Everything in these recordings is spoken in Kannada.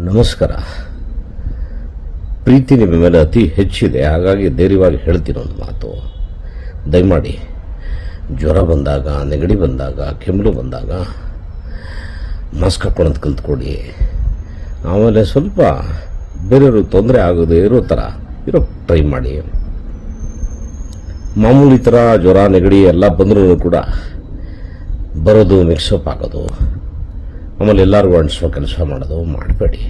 ನಮಸ್ಕಾರ. ಪ್ರೀತಿ ನಿಮ್ಮ ಮೇಲೆ ಅತಿ ಹೆಚ್ಚಿದೆ, ಹಾಗಾಗಿ ಧೈರ್ಯವಾಗಿ ಹೇಳ್ತೀನಿ ಒಂದು ಮಾತು. ದಯಮಾಡಿ ಜ್ವರ ಬಂದಾಗ, ನೆಗಡಿ ಬಂದಾಗ, ಕೆಮ್ಮು ಬಂದಾಗ ಮಾಸ್ಕ್ ಹಾಕೊಳ್ಳೋದು ಕಲ್ತ್ಕೊಡಿ. ಆಮೇಲೆ ಸ್ವಲ್ಪ ಬೇರೆಯವರು ತೊಂದರೆ ಆಗೋದು ಇರೋ ಥರ ಟ್ರೈ ಮಾಡಿ. ಮಾಮೂಲಿ ಥರ ಜ್ವರ ನೆಗಡಿ ಎಲ್ಲ ಬಂದರೂ ಕೂಡ ಬರೋದು, ಮಿಕ್ಸಪ್ ಆಗೋದು, ಆಮೇಲೆ ಎಲ್ಲರಿಗೂ ಅಂಟಿಸೋ ಕೆಲಸ ಮಾಡೋದು ಮಾಡಬೇಡಿ.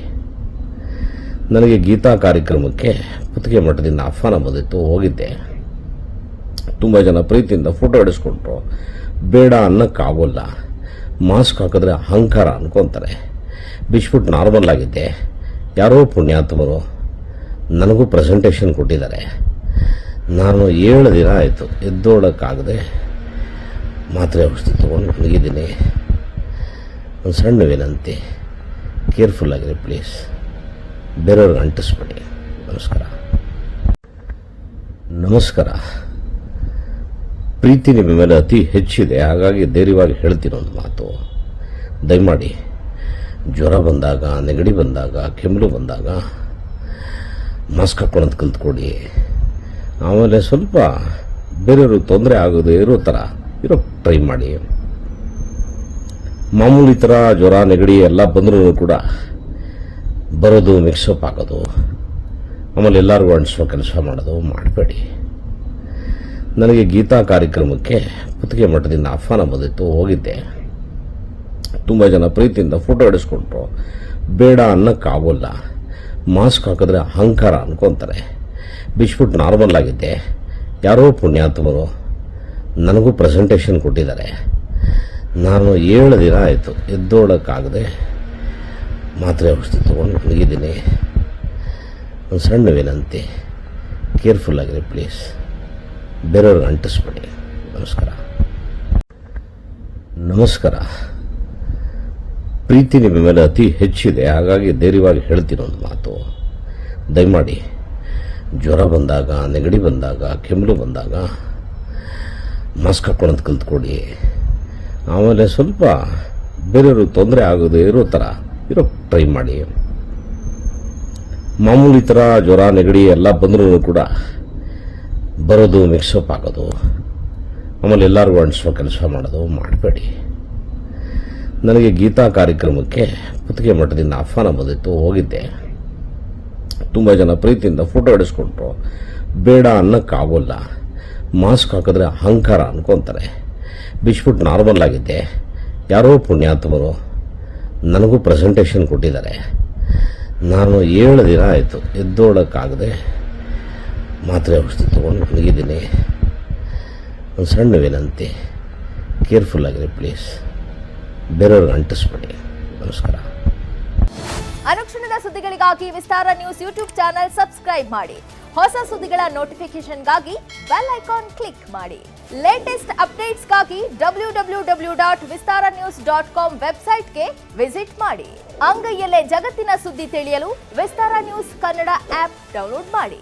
ನನಗೆ ಗೀತಾ ಕಾರ್ಯಕ್ರಮಕ್ಕೆ ಕುತ್ತಿಗೆ ಮಠದಿಂದ ಆಹ್ವಾನ ಬಂದಿತ್ತು, ಹೋಗಿದ್ದೆ. ತುಂಬ ಜನ ಪ್ರೀತಿಯಿಂದ ಫೋಟೋ ಹಿಡಿಸ್ಕೊಂಡ್ರು. ಬೇಡ ಅನ್ನೋಕ್ಕಾಗೋಲ್ಲ, ಮಾಸ್ಕ್ ಹಾಕಿದ್ರೆ ಅಹಂಕಾರ ಅನ್ಕೊತಾರೆ. ಬಿಚ್ಬಿಟ್ಟು ನಾರ್ಮಲ್ ಆಗಿದ್ದೆ. ಯಾರೋ ಪುಣ್ಯಾತ್ಮರು ನನಗೂ ಪ್ರೆಸೆಂಟೇಷನ್ ಕೊಟ್ಟಿದ್ದಾರೆ. ನಾನು 7 ದಿನ ಆಯಿತು ಎದ್ದೋಳಕ್ಕಾಗದೆ ಮಾತ್ರೆ ಔಷಧಿ ತೊಗೊಂಡು ಮಲಗಿದ್ದೀನಿ. ಒಂದು ಸಣ್ಣ ವಿನಂತಿ, ಕೇರ್ಫುಲ್ ಆಗಿರಿ ಪ್ಲೀಸ್, ಬೇರೆಯವ್ರಿಗೆ ಅಂಟಿಸ್ಬೇಡಿ. ನಮಸ್ಕಾರ. ಪ್ರೀತಿ ನಿಮ್ಮ ಮೇಲೆ ಅತಿ ಹೆಚ್ಚಿದೆ, ಹಾಗಾಗಿ ಧೈರ್ಯವಾಗಿ ಹೇಳ್ತೀನಿ ಒಂದು ಮಾತು. ದಯಮಾಡಿ ಜ್ವರ ಬಂದಾಗ, ನೆಗಡಿ ಬಂದಾಗ, ಕೆಮ್ಮು ಬಂದಾಗ ಮಾಸ್ಕ್ ಹಾಕೊಳ್ಳೋದು ಕಲ್ತ್ಕೊಡಿ. ಆಮೇಲೆ ಸ್ವಲ್ಪ ಬೇರೆಯವರು ತೊಂದರೆ ಆಗೋದು ಇರೋ ಥರ ಟ್ರೈ ಮಾಡಿ. ಮಾಮೂಲಿ ಥರ ಜ್ವರ ನೆಗಡಿ ಎಲ್ಲ ಬಂದರೂ ಕೂಡ ಬರೋದು, ಮಿಕ್ಸಪ್ ಆಗೋದು, ಆಮೇಲೆ ಎಲ್ಲರಿಗೂ ಅಂಟಿಸೋ ಕೆಲಸ ಮಾಡೋದು ಮಾಡಬೇಡಿ. ನನಗೆ ಗೀತಾ ಕಾರ್ಯಕ್ರಮಕ್ಕೆ ಕುತ್ತಿಗೆ ಮಠದಿಂದ ಆಹ್ವಾನ ಬಂದಿತ್ತು, ಹೋಗಿದ್ದೆ. ತುಂಬ ಜನ ಪ್ರೀತಿಯಿಂದ ಫೋಟೋ ಹಿಡಿಸ್ಕೊಂಡ್ರು. ಬೇಡ ಅನ್ನೋಕ್ಕಾಗೋಲ್ಲ, ಮಾಸ್ಕ್ ಹಾಕಿದ್ರೆ ಅಹಂಕಾರ ಅನ್ಕೊತಾರೆ. ಬಿಚ್ಬಿಟ್ಟು ನಾರ್ಮಲ್ ಆಗಿದ್ದೆ. ಯಾರೋ ಪುಣ್ಯಾತ್ಮರು ನನಗೂ ಪ್ರೆಸೆಂಟೇಷನ್ ಕೊಟ್ಟಿದ್ದಾರೆ. ನಾನು 7 ದಿನ ಆಯಿತು ಎದ್ದೋಳಕ್ಕಾಗದೆ ಮಾತ್ರೆ ಔಷಧಿ ತೊಗೊಂಡು ಮಲಗಿದ್ದೀನಿ. ಒಂದು ಸಣ್ಣ ವಿನಂತಿ, ಕೇರ್ಫುಲ್ ಆಗಿರಿ ಪ್ಲೀಸ್, ಬೇರೆಯವ್ರಿಗೆ ಅಂಟಿಸ್ಬೇಡಿ. ನಮಸ್ಕಾರ. ಪ್ರೀತಿ ನಿಮ್ಮ ಮೇಲೆ ಅತಿ ಹೆಚ್ಚಿದೆ, ಹಾಗಾಗಿ ಧೈರ್ಯವಾಗಿ ಹೇಳ್ತೀನಿ ಒಂದು ಮಾತು. ದಯಮಾಡಿ ಜ್ವರ ಬಂದಾಗ, ನೆಗಡಿ ಬಂದಾಗ, ಕೆಮ್ಮು ಬಂದಾಗ ಮಾಸ್ಕ್ ಹಾಕೊಳ್ಳೋದು ಕಲ್ತ್ಕೊಡಿ. ಆಮೇಲೆ ಸ್ವಲ್ಪ ಬೇರೆಯವರು ತೊಂದರೆ ಆಗೋದು ಇರೋ ಥರ ಟ್ರೈ ಮಾಡಿ. ಮಾಮೂಲಿ ಥರ ಜ್ವರ ನೆಗಡಿ ಎಲ್ಲ ಬಂದರೂ ಕೂಡ ಬರೋದು, ಮಿಕ್ಸಪ್ ಆಗೋದು, ಆಮೇಲೆ ಎಲ್ಲರಿಗೂ ಅಂಟಿಸೋ ಕೆಲಸ ಮಾಡೋದು ಮಾಡಬೇಡಿ. ನನಗೆ ಗೀತಾ ಕಾರ್ಯಕ್ರಮಕ್ಕೆ ಕುತ್ತಿಗೆ ಮಠದಿಂದ ಆಹ್ವಾನ ಬಂದಿತ್ತು, ಹೋಗಿದ್ದೆ. ತುಂಬ ಜನ ಪ್ರೀತಿಯಿಂದ ಫೋಟೋ ಹಿಡಿಸ್ಕೊಂಡ್ರು. ಬೇಡ ಅನ್ನೋಕ್ಕಾಗೋಲ್ಲ, ಮಾಸ್ಕ್ ಹಾಕಿದ್ರೆ ಅಹಂಕಾರ ಅನ್ಕೊತಾರೆ. ಬಿಚ್ಬಿಟ್ಟು ನಾರ್ಮಲ್ ಆಗಿದ್ದೆ. ಯಾರೋ ಪುಣ್ಯಾತ್ಮರು ನನಗೂ ಪ್ರೆಸೆಂಟೇಷನ್ ಕೊಟ್ಟಿದ್ದಾರೆ. ನಾನು 7 ದಿನ ಆಯಿತು ಎದ್ದೋಳಕ್ಕಾಗದೆ ಮಾತ್ರೆ ಔಷಧಿ ತೊಗೊಂಡು ಮಲಗಿದ್ದೀನಿ. ಒಂದು ಸಣ್ಣ ವಿನಂತಿ, ಕೇರ್ಫುಲ್ ಆಗಿರಿ ಪ್ಲೀಸ್, ಬೇರೆಯವ್ರಿಗೆ ಅಂಟಿಸ್ಬೇಡಿ. ಅನುಕ್ಷಣದ ಸುದ್ದಿಗಳಿಗಾಗಿ ವಿಸ್ತಾರ ನ್ಯೂಸ್ ಯೂಟ್ಯೂಬ್ ಚಾನೆಲ್ ಸಬ್ಸ್ಕ್ರೈಬ್ ಮಾಡಿ. ಹೊಸ ಸುದ್ದಿಗಳ ನೋಟಿಫಿಕೇಶನ್ಗಾಗಿ ಬೆಲ್ ಐಕಾನ್ ಕ್ಲಿಕ್ ಮಾಡಿ. ಲೇಟೆಸ್ಟ್ ಅಪ್ಡೇಟ್ಸ್ಗಾಗಿ www.vistaranews.com ವೆಬ್ಸೈಟ್ಗೆ ವಿಸಿಟ್ ಮಾಡಿ. ಅಂಗೈಯಲ್ಲೇ ಜಗತ್ತಿನ ಸುದ್ದಿ ತಿಳಿಯಲು ವಿಸ್ತಾರ ನ್ಯೂಸ್ ಕನ್ನಡ ಆಪ್ ಡೌನ್ಲೋಡ್ ಮಾಡಿ.